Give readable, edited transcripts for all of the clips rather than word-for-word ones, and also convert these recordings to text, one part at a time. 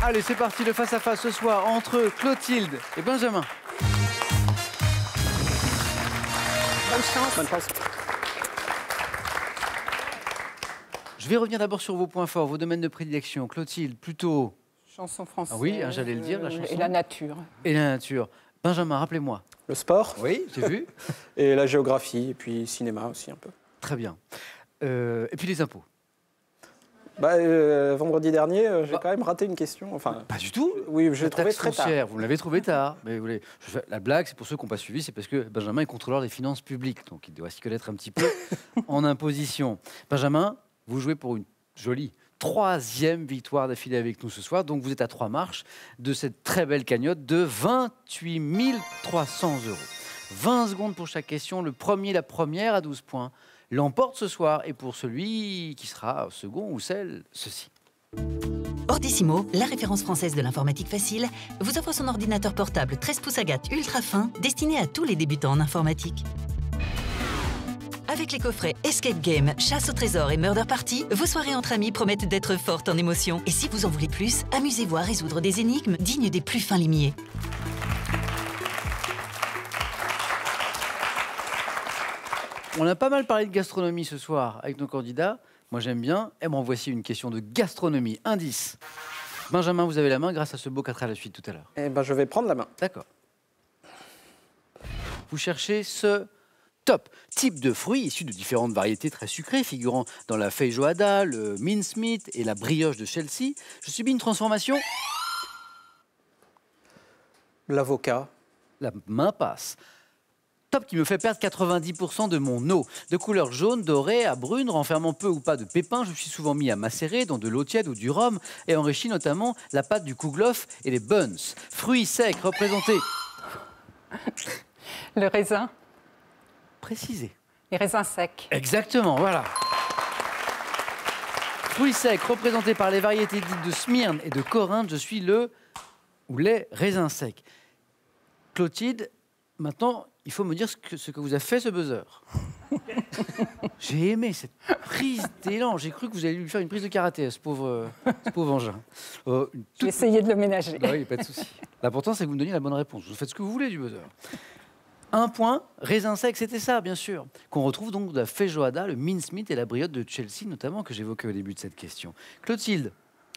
Allez, c'est parti, le face-à-face ce soir entre Clotilde et Benjamin. Bonne chance. Bonne chance. Je vais revenir d'abord sur vos points forts, vos domaines de prédilection. Clotilde, plutôt... Chanson française. Ah oui, hein, j'allais le dire, la chanson. Et la nature. Et la nature. Benjamin, rappelez-moi. Le sport. Oui, j'ai vu. Et la géographie, et puis cinéma aussi un peu. Très bien. Et puis les impôts. Vendredi dernier, j'ai quand même raté une question. Enfin, Pas du tout. oui, je l'ai La trouvé taxe très tard. foncière, vous l'avez trouvé tard. Mais la blague, c'est pour ceux qui n'ont pas suivi, c'est parce que Benjamin est contrôleur des finances publiques, donc il doit s'y connaître un petit peu en imposition. Benjamin, vous jouez pour une jolie 3e victoire d'affilée avec nous ce soir, donc vous êtes à 3 marches de cette très belle cagnotte de 28 300 €. 20 secondes pour chaque question. Le premier, la première à 12 points l'emporte ce soir. Et pour celui qui sera second ou celle, ceci. Ordissimo, la référence française de l'informatique facile, vous offre son ordinateur portable 13 pouces Agathe ultra fin, destiné à tous les débutants en informatique. Avec les coffrets Escape Game, Chasse au trésor et Murder Party, vos soirées entre amis promettent d'être fortes en émotions. Et si vous en voulez plus, amusez-vous à résoudre des énigmes dignes des plus fins limiers. On a pas mal parlé de gastronomie ce soir avec nos candidats. Moi, j'aime bien. Et m'en voici une question de gastronomie. Indice. Benjamin, vous avez la main grâce à ce beau 4 à la suite tout à l'heure. Eh ben, je vais prendre la main. D'accord. Vous cherchez ce top type de fruits issus de différentes variétés très sucrées, figurant dans la feijoada, le mincemeat et la brioche de Chelsea. Je subis une transformation. L'avocat. La main passe. Top qui me fait perdre 90% de mon eau. De couleur jaune, dorée, à brune, renfermant peu ou pas de pépins, je suis souvent mis à macérer dans de l'eau tiède ou du rhum et enrichit notamment la pâte du kouglof et les buns. Fruits secs représentés. Le raisin. Précisez. Les raisins secs. Exactement, voilà. Fruits secs représentés par les variétés dites de Smyrne et de Corinthe, je suis le ou les raisins secs. Clotilde, maintenant, il faut me dire ce que vous a fait ce buzzer. J'ai aimé cette prise d'élan. J'ai cru que vous alliez lui faire une prise de karaté à ce pauvre engin. J'ai essayé de le ménager. Bah oui, pas de souci. L'important, c'est que vous me donniez la bonne réponse. Vous faites ce que vous voulez du buzzer. 1 point, raisin sec, c'était ça, bien sûr. Qu'on retrouve donc de la feijoada, le mincemeat et la brioche de Chelsea, notamment, que j'évoquais au début de cette question. Clotilde,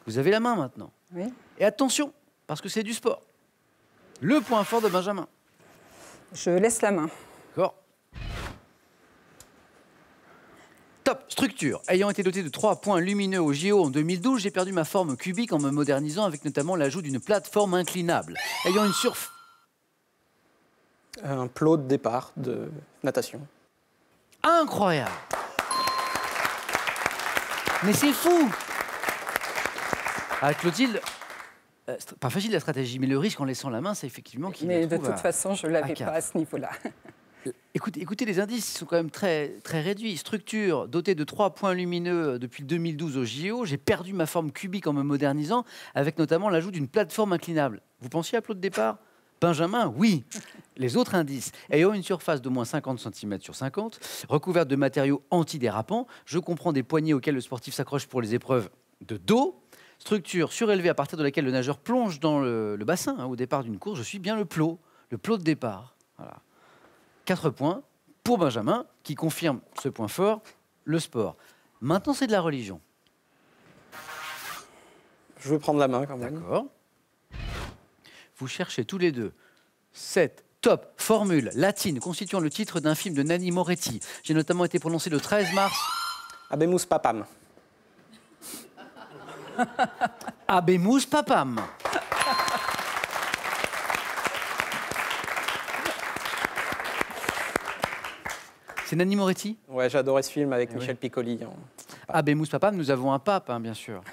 vous avez la main maintenant. Oui. Et attention, parce que c'est du sport. Le point fort de Benjamin. Je laisse la main. D'accord. Top, structure. Ayant été doté de 3 points lumineux au JO en 2012, j'ai perdu ma forme cubique en me modernisant avec notamment l'ajout d'une plateforme inclinable. Ayant une surface... Un plot de départ de natation. Incroyable. Mais c'est fou. Ah, Clotilde, pas facile la stratégie, mais le risque en laissant la main, c'est effectivement qu'il Mais la de trouve toute façon, je ne l'avais quatre. pas à ce niveau-là. Écoutez, les indices sont quand même très, très réduits. Structure, dotée de 3 points lumineux depuis 2012 au JO. J'ai perdu ma forme cubique en me modernisant, avec notamment l'ajout d'une plateforme inclinable. Vous pensiez à plot de départ ? Benjamin, oui. Les autres indices, ayant une surface d'au moins 50 cm sur 50, recouverte de matériaux antidérapants, je comprends des poignées auxquelles le sportif s'accroche pour les épreuves de dos. Structure surélevée à partir de laquelle le nageur plonge dans le bassin au départ d'une course. Je suis bien le plot de départ. Voilà. 4 points pour Benjamin, qui confirme ce point fort, le sport. Maintenant, c'est de la religion. Je veux prendre la main quand même. D'accord. Vous cherchez tous les deux cette top formule latine constituant le titre d'un film de Nanni Moretti. J'ai notamment été prononcé le 13 mars. Habemus papam. Habemus papam. C'est Nanni Moretti? Ouais, j'ai adoré ce film avec Michel Piccoli. Habemus papam, nous avons un pape, hein, bien sûr.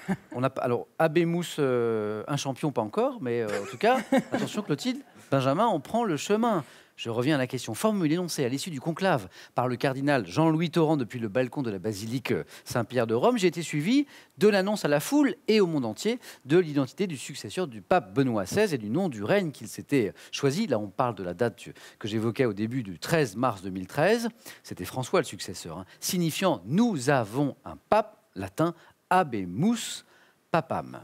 Alors, Habemus, un champion, pas encore, mais en tout cas, attention Clotilde, Benjamin, on prend le chemin. Je reviens à la question. Formule énoncée à l'issue du conclave par le cardinal Jean-Louis Torrent depuis le balcon de la basilique Saint-Pierre de Rome. J'ai été suivi de l'annonce à la foule et au monde entier de l'identité du successeur du pape Benoît XVI et du nom du règne qu'il s'était choisi. Là, on parle de la date que j'évoquais au début du 13 mars 2013. C'était François le successeur, hein, signifiant « Nous avons un pape », latin « Habemus papam ».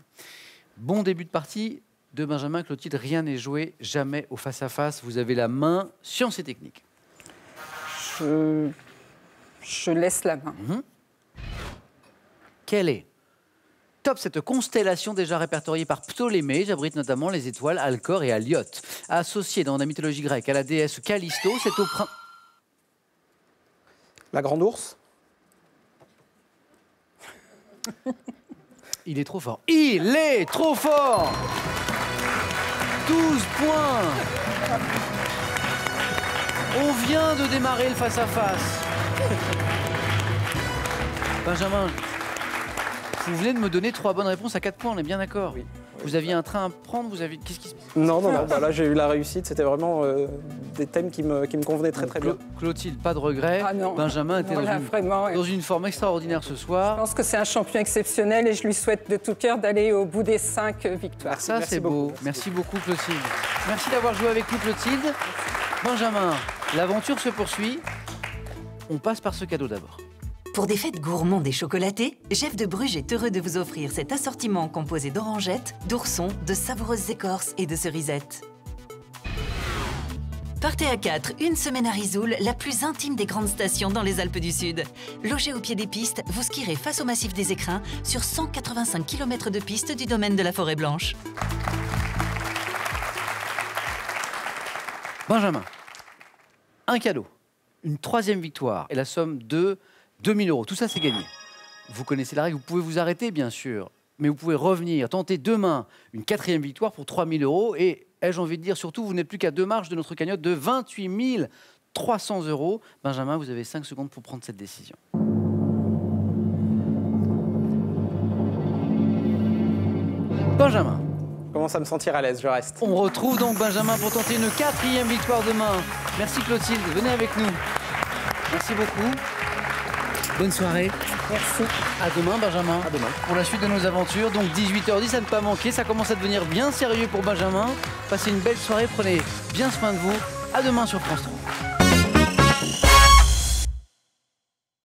Bon début de partie de Benjamin. Clotilde, rien n'est joué, jamais au face-à-face. Vous avez la main, science et technique. Je laisse la main. Quelle est top cette constellation déjà répertoriée par Ptolémée, j'abrite notamment les étoiles Alcor et Alioth. Associée dans la mythologie grecque à la déesse Callisto, c'est au printemps. La grande ours. Il est trop fort. Il est trop fort 12 points. On vient de démarrer le face-à-face. Benjamin, vous venez de me donner 3 bonnes réponses à 4 points, on est bien d'accord. Oui. Vous aviez un train à prendre, vous avez... Qu'est-ce qui se passe? Non, bah là j'ai eu la réussite. C'était vraiment des thèmes qui me convenaient très bien. Clotilde, pas de regret. Ah non. Benjamin était dans une forme extraordinaire ce soir. Je pense que c'est un champion exceptionnel et je lui souhaite de tout cœur d'aller au bout des 5 victoires. Ça, c'est beau. Merci beaucoup, Clotilde. Merci d'avoir joué avec nous, Clotilde. Benjamin, l'aventure se poursuit. On passe par ce cadeau d'abord. Pour des fêtes gourmandes et chocolatées, Jeff de Bruges est heureux de vous offrir cet assortiment composé d'orangettes, d'oursons, de savoureuses écorces et de cerisettes. Partez à 4, une semaine à Risoul, la plus intime des grandes stations dans les Alpes du Sud. Logé au pied des pistes, vous skierez face au massif des Écrins sur 185 km de pistes du domaine de la Forêt Blanche. Benjamin, un cadeau, une 3e victoire et la somme de 2000 €. Tout ça, c'est gagné. Vous connaissez la règle, vous pouvez vous arrêter, bien sûr, mais vous pouvez revenir, tenter demain une 4e victoire pour 3000 € et, ai-je envie de dire, surtout, vous n'êtes plus qu'à 2 marches de notre cagnotte de 28 300 €. Benjamin, vous avez 5 secondes pour prendre cette décision. Benjamin. Je commence à me sentir à l'aise, je reste. On retrouve donc Benjamin pour tenter une 4e victoire demain. Merci Clotilde, venez avec nous. Merci beaucoup. Bonne soirée. Merci. À demain, Benjamin. À demain. Pour la suite de nos aventures, donc 18h10 à ne pas manquer. Ça commence à devenir bien sérieux pour Benjamin. Passez une belle soirée, prenez bien soin de vous. À demain sur France 3.